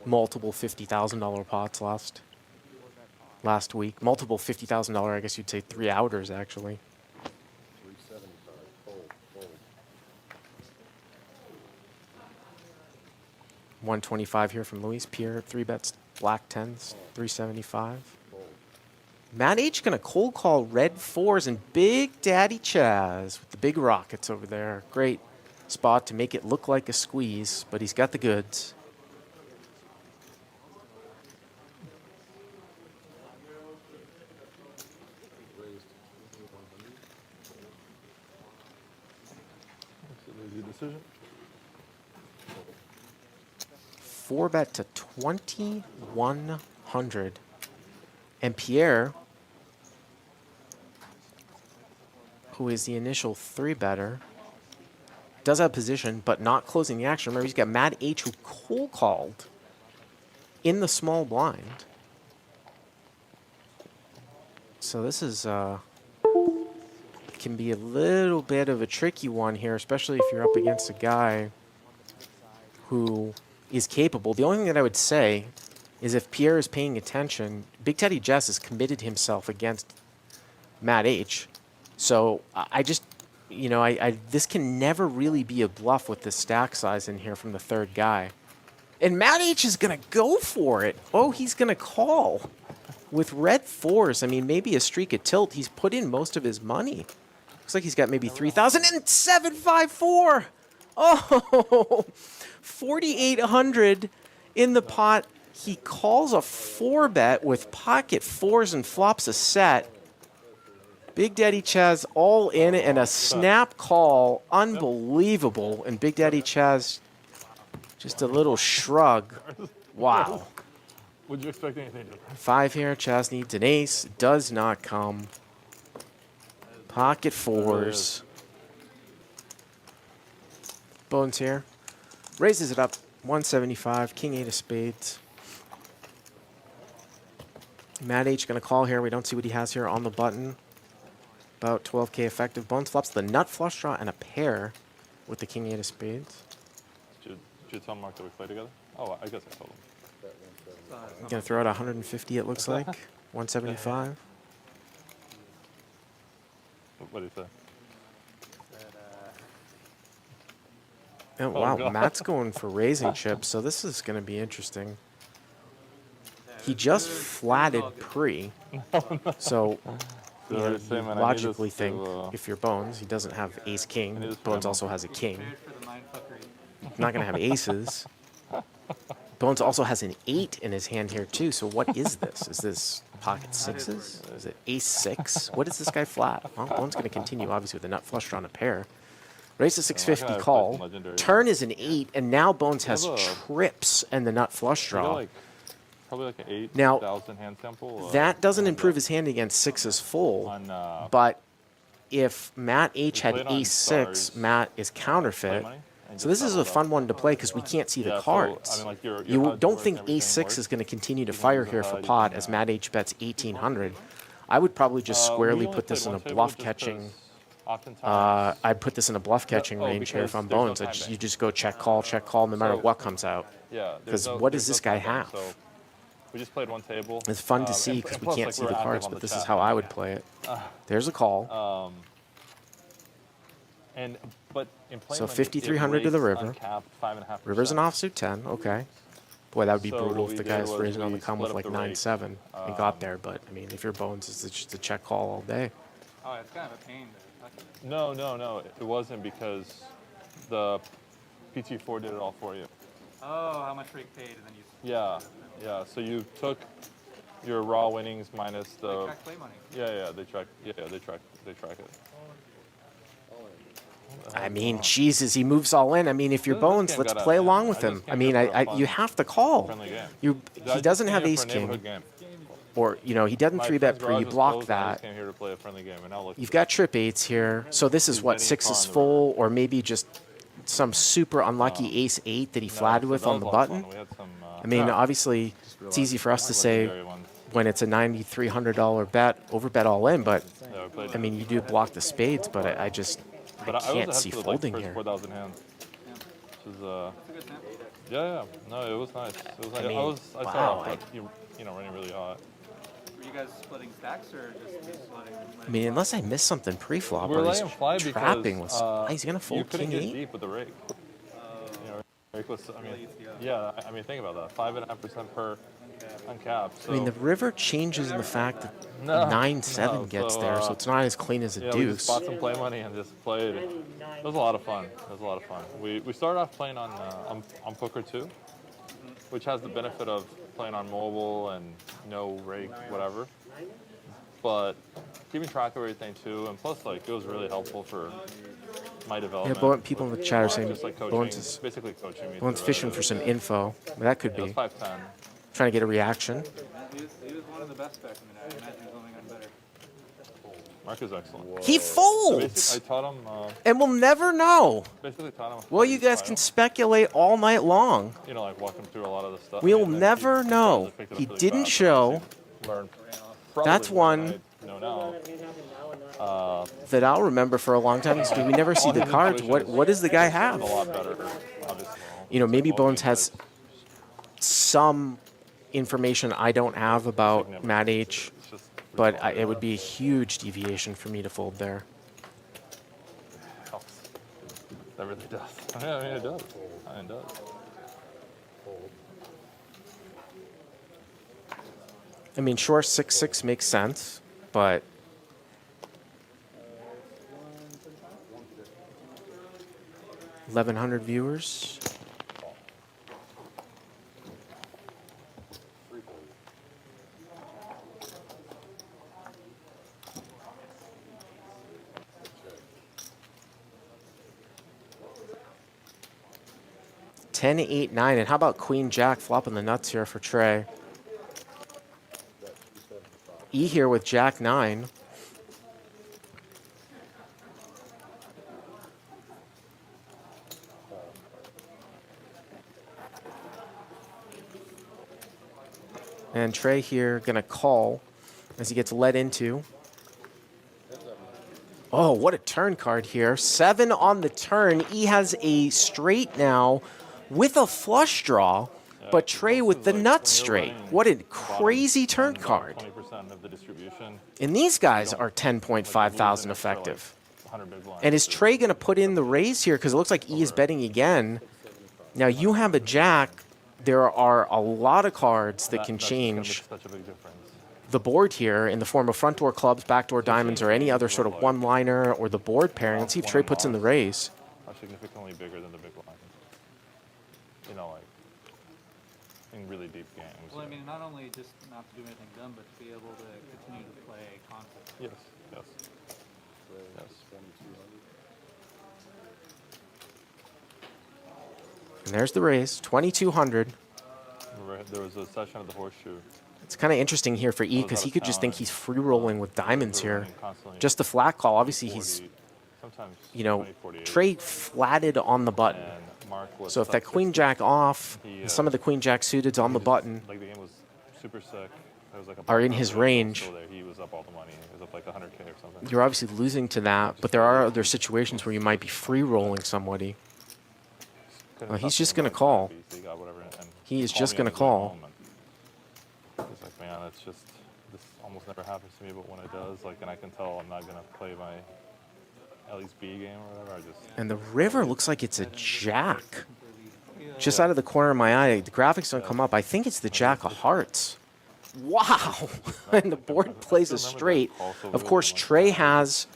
multiple $50,000 pots last week. Multiple $50,000, I guess you'd say 3 outers, actually. 375. Fold, fold. 125 here from Luis. Pierre, 3 bets, black 10s, 375. Fold. Matt H gonna cold call red 4s and Big Daddy Chaz with the big rockets over there. Great spot to make it look like a squeeze, but he's got the goods. Raised. 100. Easy decision. 4 bet to 2,100. And Pierre, who is the initial 3 better, does have position, but not closing the action. Remember, he's got Matt H, who cold called in the small blind. So this is can be a little bit of a tricky one here, especially if you're up against a guy who is capable. The only thing that I would say is if Pierre is paying attention, Big Teddy Jess has committed himself against Matt H. So I just, you know, this can never really be a bluff with the stack size in here from the 3rd guy. And Matt H is going to go for it. Oh, he's going to call with red 4s. I mean, maybe a streak of tilt. He's put in most of his money. Looks like he's got maybe 3,000 and 754. Oh, 4,800 in the pot. He calls a 4 bet with pocket 4s and flops a set. Big Daddy Chaz all in and a snap call. Unbelievable. And Big Daddy Chaz, just a little shrug. Wow. Would you expect anything different? 5 here. Chaz needs an ace. Does not come. Pocket 4s. Bones here. Raises it up. 175. King 8 of spades. Matt H going to call here. We don't see what he has here on the button. About 12K effective. Bones flops the nut flush draw and a pair with the King 8 of spades. Did you tell Mark that we play together? Oh, I guess I told him. Bet 175. Going to throw out 150, it looks like. 175. What did he say? Oh, wow, God. Matt's going for raising chips, so this is going to be interesting. He just flatted pre, so you know, you logically think if you're Bones, he doesn't have ace-king. Bones also has a king. Not going to have aces. Bones also has an 8 in his hand here, too, so what is this? Is this pocket 6s? Is it ace-6? What is this guy flat? Well, Bones going to continue, obviously, with a nut flush draw and a pair. Raise to 650 call. Turn is an 8, and now Bones has trips and the nut flush draw. Probably like an 8,000 Now, hand sample. that doesn't improve his hand against 6s full, but if Matt H had ace-6, Matt is counterfeit. So this is a fun one to play because we can't see the cards. You don't think ace-6 is going to continue to fire here for pot as Matt H bets 1,800. I would probably just squarely put this in a bluff catching. I'd put this in a bluff catching range here if I'm Bones. You just go check call, no matter what comes out. Because what does this guy have? We just played one table. It's fun to see because we can't see the cards, but this is how I would play it. There's a call. So 5,300 to the river. River's an offsuit 10. Okay. Boy, that would be brutal if the guy's raising on the come with like 9-7 and got there. But I mean, if you're Bones, it's just a check call all day. Oh, it's kind of a pain. No, it wasn't because the PT4 did it all for you. Oh, how much Rick paid and then you... Yeah. So you took your raw winnings minus the... They track play money. They track it. I mean, Jesus, he moves all in. I mean, if you're Bones, let's play along with him. I mean, you have to call. He doesn't have ace-king. Or, you know, he doesn't 3-bet pre, you block that. You've got trip 8s here. So this is what, 6s full, or maybe just some super unlucky ace-8 that he flatted with on the button. I mean, obviously, it's easy for us to say when it's a $9,300 bet, overbet all in, but, I mean, you do block the spades, but I can't see folding here. This is That's a good sample. yeah. No, it was nice. It was nice. mean, I wow, saw it, but you know, running really hot. Were you guys splitting stacks or just letting I mean, unless I missed something pre-flop, We're or letting him fly his because trapping was. He's gonna you fold couldn't king get 8. deep with the rake. You know, rake was. I mean, Really easy up. yeah. I mean, think about that. 5.5% per uncapped. So I mean, the river changes in the fact that No, 9-7 no, gets so, there, so it's not as clean as a yeah, we just deuce. bought some play money and just played. It was a lot of fun. It was a lot of fun. We started off playing on Poker 2, which has the benefit of playing on mobile and no rake, whatever. But keeping track of everything too, and plus, like, it was really helpful for my Yeah, development. but people in the chat are saying Just like coaching, Bones is basically coaching me. Bones through fishing it. for some info. That could Yeah, be it was 5-10. trying to get a reaction. He was one of the best back in the day. I imagine he's only gotten better. Mark is excellent. He So folds, I taught him. and we'll never know. Basically taught him. Well, you guys can speculate all night long. You know, like walk him through a lot of the stuff. We'll and then never he know. picked it up He really didn't fast. show. Learn. That's probably more than one I know now. that I'll remember for a long time. Is, do we never see All the his cards? What intuition does the guy is have? a lot better, obviously. You know, maybe All Bones game has types. some information I don't have about Significant. Matt H, It's just but it would be a huge deviation for me to fold there. helps. That really does. Yeah, I mean, it does. I mean, it does. I mean, sure, 6-6 makes sense, but 1,100 viewers. Ten, 8, 9, and how about Queen Jack flopping the nuts here for Trey? E here with Jack 9. And Trey here gonna call as he gets led into. Oh, what a turn card here. 7 on the turn. E has a straight now with a flush draw, but Trey with the nut straight. What a crazy turn card. 20% of the distribution. And these guys are 10.5 thousand effective. 100 big blinds. And is Trey going to put in the raise here? Because it looks like E is betting again. Now you have a jack. There are a lot of cards that can That's just gonna make change such a big difference. the board here in the form of front door clubs, backdoor diamonds, or any other sort of one-liner or the board pairing. Let's see if Trey puts in the raise. Are significantly bigger than the big blind. You know, like in really deep games. Well, I mean, not only just not to do anything dumb, but to be able to continue to play concepts. Yes, yes, yes. And there's the raise, 2,200. There was a session at the Horseshoe. It's kind of interesting here for E was because out he of could just think town. he's free rolling with diamonds We were here. running constantly Just a flat call. Obviously, 40, he's, sometimes you know, 20, 48. Trey flatted on the button. And Mark was So if up that queen 60. jack off, He, and some of the queen jack suiteds on he the just- button Like the game was super sick. It was like a are in bunch his of range. still there. He was up all the money. He was up like 100K or something. You're obviously losing to that, but there are other situations where you might be free rolling somebody. Couldn't Well, he's touch just him, gonna like, call. He got whatever, and He is called just me gonna on his way call. home, and He's like, man, it's just, this almost never happens to me, but when it does, like, and I can tell I'm not gonna play my at least B game or whatever. I just And the river looks like it's a jack. Just out of the corner of my eye, the graphics don't come up. I think it's the jack of hearts. Wow! And the board plays a straight. Of course, Trey has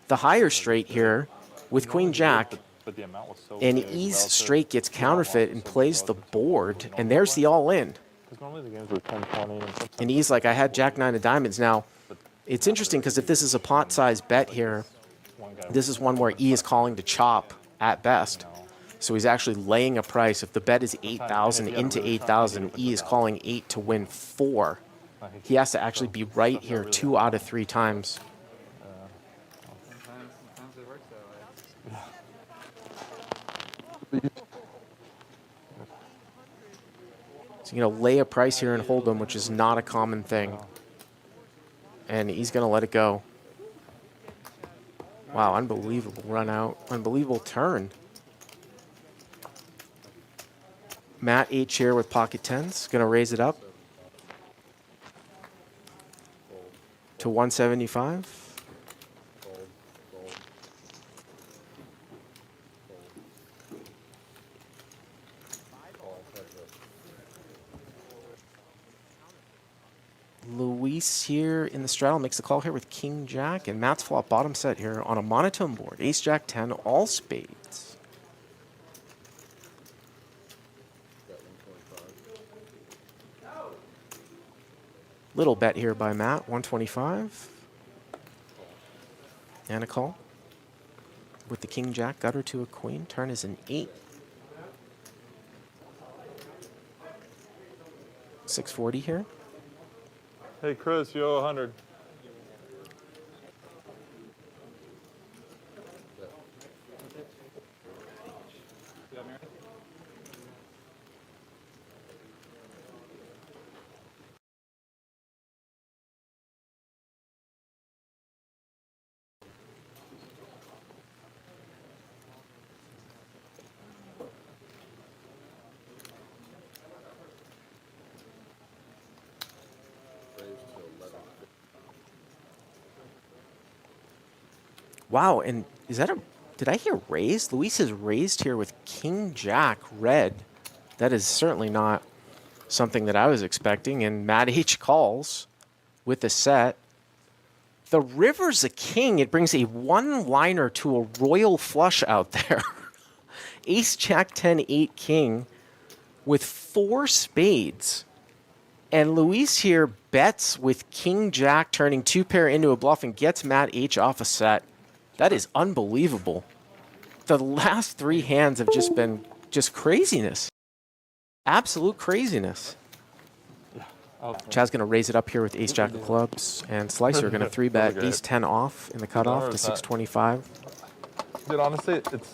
the higher straight here with queen jack. But the amount was so And big E's relative straight gets to the counterfeit losses, and so plays the big relative to board. normal And there's play. the all-in. Because normally the games were 10, 20, and sometimes And E's like, I had jack 9 of diamonds. Now, it's interesting because if this is a pot-sized bet here, one guy this is one where E is calling to chop at best. So he's actually laying a price. If the bet is 8,000 into 8,000, E is calling 8 to win 4. He has to actually be right here 2 out of 3 times. Sometimes it works that way. So you're going to lay a price here and hold them, which is not a common thing. And he's going to let it go. Wow, unbelievable run out. Unbelievable turn. Matt H here with pocket tens. Going to raise it up to 175. Fold, fold. Call, heads up. Luis here in the straddle makes the call here with King Jack, and Matt's flop bottom set here on a monotone board. Ace Jack 10, all spades. Got 125. Little bet here by Matt, 125. And a call. With the King Jack, gutter to a queen. Turn is an 8. 640 here. Hey, Chris, you owe 100. Raise to 11. Wow, and is that a... Did I hear raised? Luis has raised here with King Jack red. That is certainly not something that I was expecting. And Matt H calls with the set. The river's a king. It brings a one-liner to a royal flush out there. Ace, Jack, 10, 8, king with 4 spades. And Luis here bets with King Jack turning 2 pair into a bluff and gets Matt H off a set. That is unbelievable. The last 3 hands have just been just craziness. Absolute craziness. Oh, Chad's going to raise it up here with Ace Jack of clubs, and Slicer going to 3-bet Really good. Ace 10 off in the cutoff to 625. dude, honestly, it's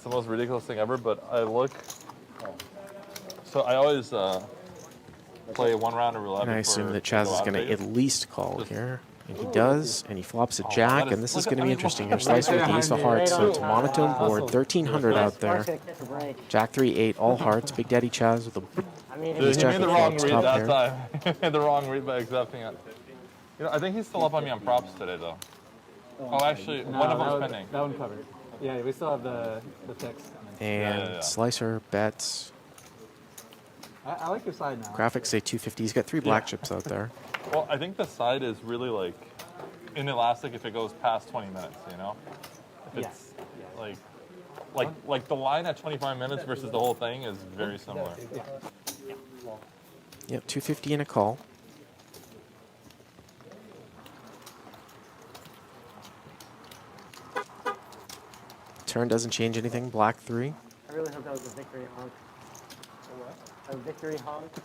the most ridiculous thing ever. But I look. So I always play 1 round of roulette. And I assume before that Chaz I go is out going to Vegas. at least call Just- here. And he does, and he flops a Oh, jack, that and this is look going to at- be I mean, interesting here. look at Slicer with the Ace of Hearts, so it's a monotone board, 1,300 out there. Jack 3, 8, all hearts. Big Daddy Chaz with a Dude, Ace he Jack made the of wrong clubs, read top that pair. time. He made the wrong read by accepting it. You know, I think he's still up on me on props today, though. Oh, actually, No, one of that them's one- pending. That one covered. Yeah, we still have the text coming. And yeah. Slicer bets. I like your side now. Graphics say 250. He's got 3 black chips out there. Well, I think the side is really like inelastic if it goes past 20 minutes. You know, if Yeah. it's like the line at 25 minutes versus the whole thing is very similar. Yep, 250 and a call. Turn doesn't change anything. Black 3. I really hope that was a victory honk. A victory honk. Did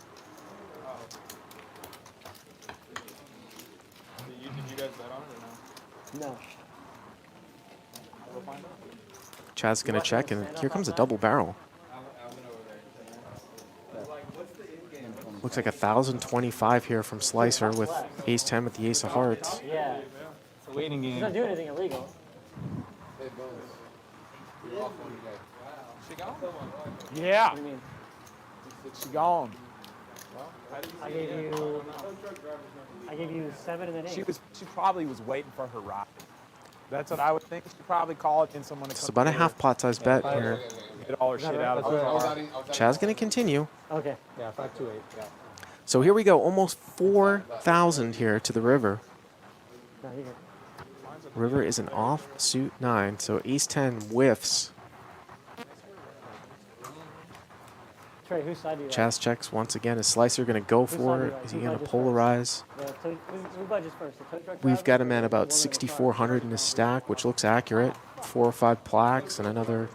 you guys bet on it or no? No. Chaz's going to check, and here comes a double barrel. Looks like 1,025 here from Slicer with Ace 10 with the Ace of Hearts. Yeah. It's a waiting He's game. not doing anything illegal. Hey, Bones. You're off one today. Yeah, What do you mean? she gone. I gave you 7 and an 8. She probably was waiting for her ride. That's what I would think. She probably called in someone to come. It's about a get half pot size bet here. her, get all her shit out of That's her right. car. Chaz going to continue. Okay. Yeah, 528. Yeah. So here we go, almost 4,000 here to the river. No, you're good. River is an offsuit 9, so Ace 10 whiffs. Trey, whose side do you Chaz checks once again. Is Slicer going to go for it? Is he going to polarize? like? Who budgets first? The tow truck We've driver got or him at the about one in the 6,400 in his stack, which looks accurate. 4 or 5 plaques and another...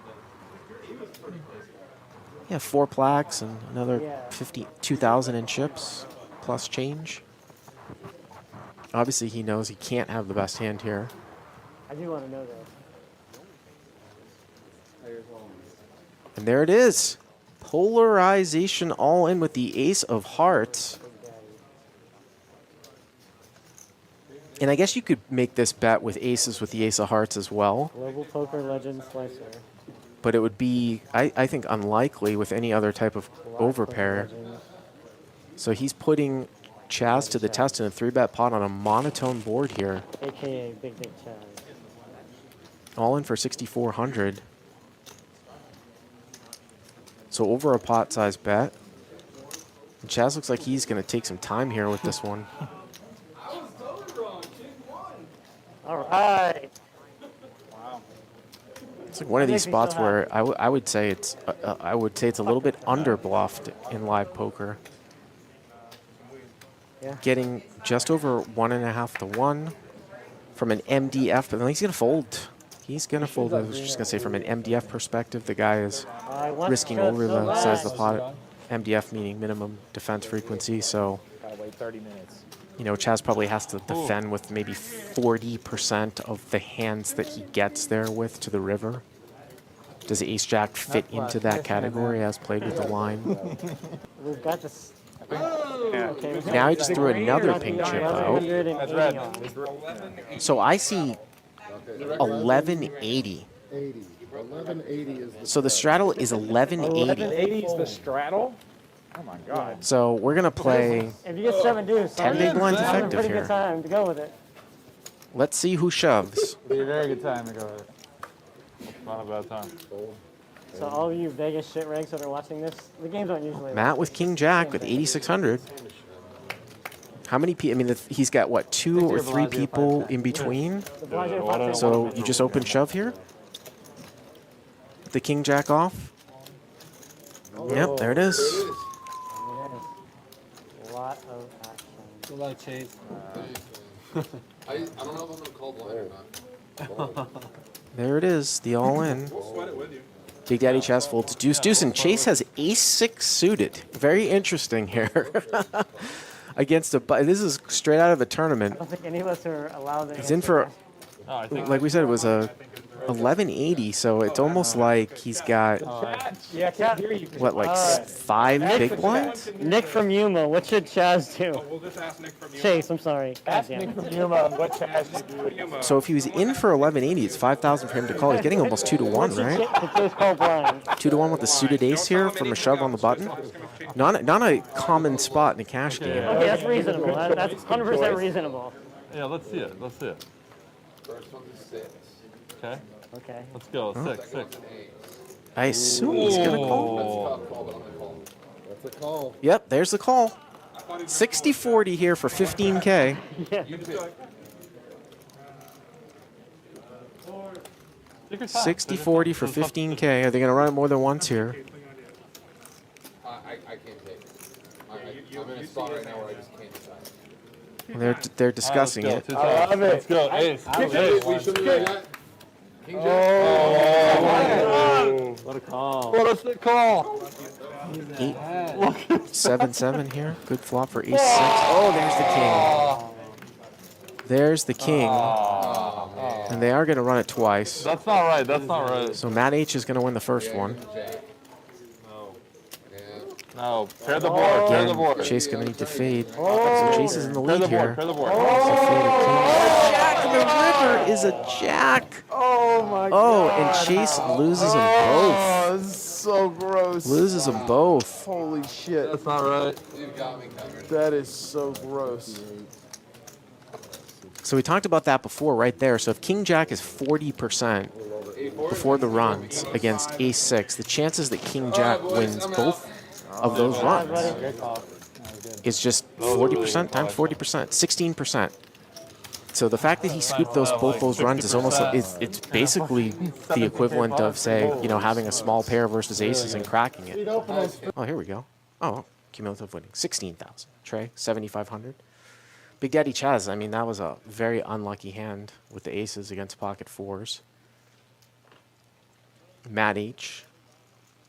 Yeah, 4 plaques and another 52,000 in chips, plus change. Obviously, he knows he can't have the best hand here. I do want to know though. And there it is. Polarization all in with the Ace of Hearts. And I guess you could make this bet with aces with the Ace of Hearts as well. Global Poker Legend Slicer. but it would be, I think, unlikely with any other type of overpair. So he's putting Chaz to the test in a 3-bet pot on a monotone board here. AKA Big Chaz. All in for 6,400. So over a pot size bet. And Chaz looks like he's going to take some time here with this one. All right. It's like one of these spots where I would say it's a little bit under bluffed in live poker. Yeah. Getting just over 1.5 to 1 from an MDF, but then he's gonna fold. He's gonna fold. I was just gonna say from an MDF perspective, the guy is risking over the size of the pot. MDF meaning minimum defense frequency. So, Gotta wait 30 minutes. you know, Chaz probably has to defend with maybe 40% of the hands that he gets there with to the river. Does Ace Jack fit into that category as played with the line? We've got this. Okay, Now he just threw another pink chip out. That's red. So I see 1180. 80. 1180 is the So the straddle is 1180. 1180 is the straddle? Oh my god. So we're gonna play. If you get 7 deuce, 10 big blinds that's a effective pretty here. good time to go with it. Let's see who shoves. It'd be a very good time to go with it. Not a bad time. So all of you Vegas shit ranks that are watching this, the games aren't usually. Matt with King Jack with 8,600. How many people? I mean, he's got what, 2 or 3 people in between? The Blasio pot So you just open shove here? The King Jack off? Yep, there it is. a lot of action. A lot of chase. I don't know if I'm gonna call blind or not. There it is, the all-in. Big Daddy Chaz folds deuce, deuce, and Chase has ace-6 suited. Very interesting here. Against a, this is straight out of a I tournament. don't think any of us are allowed to. He's in for, No, I think like we said, it was a 1180, so it's almost like he's got, Yeah, I can't hear you. what, like 5 big blinds? Nick from Yuma, what should Chaz do? We'll just ask Nick from you. Chase, I'm sorry. God Ask damn me it. from Yuma what Chaz should do. So if he was in for 1180, it's 5,000 for him to call. He's getting almost 2 to 1, right? The Chase call blind. 2 to 1 with the suited ace here from a shove on the button. Not a common spot in a cash game. Okay, that's reasonable. That's 100% reasonable. yeah, let's see it. Let's see it. First one is 6. Okay, Okay. let's go. 6. I assume he's going to call. Tough call, but I'm gonna call. That's a call. Yep, there's the call. 60-40 here for 15K. Yeah. Take your time. 60-40 for 15K. Are they going to run it more than once here? I can't take it. I'm in a spot right now where I just can't decide. They're discussing it. I love it. Let's go. Ace. Ace. We should have that. King Jack. What a call. What a sick call. 8-7-7 here. Good flop for ace 6. Oh, there's the king. There's the king. And they are going to run it twice. That's not right. That's not right. So Matt H is going to win the first one. Jack. Yeah. No. Pair the board. Pair the Again, board. Chase going to need to fade. So Chase is in the Pair lead the board. here. Pair the board. So faded king. Jack of the river is a jack. Oh my Oh, and Chase loses them both. Oh, this is so gross. Loses them both. Holy shit. That's not right. You've got me covered. That is so gross. So we talked about that before right there. So if King Jack is 40% before the runs against ace 6, the chances that King Jack wins both of those runs is just 40% times 40%, 16%. So the fact that he scooped both those runs is almost, it's basically the equivalent of, say, you know, having a small pair versus aces and cracking it. Oh, here we go. Oh, cumulative winning, 16,000. Trey, 7,500. Big Daddy Chaz, I mean, that was a very unlucky hand with the aces against pocket 4s. Matt H,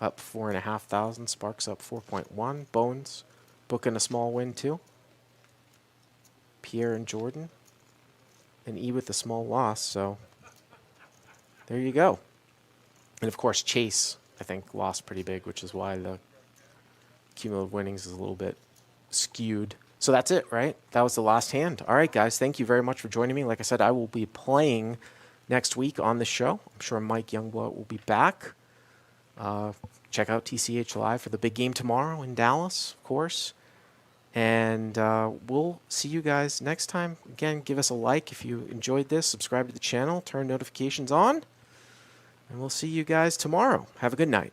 up 4,500. Sparks up 4.1. Bones booking a small win too. Pierre and Jordan. And E with a small loss, so there you go. And of course, Chase, I think, lost pretty big, which is why the cumulative winnings is a little bit skewed. So that's it, right? That was the last hand. All right, guys, thank you very much for joining me. Like I said, I will be playing next week on the show. I'm sure Mike Youngblood will be back. Check out TCH Live for the big game tomorrow in Dallas, of course. And we'll see you guys next time. Again, give us a like if you enjoyed this. Subscribe to the channel. Turn notifications on. And we'll see you guys tomorrow. Have a good night.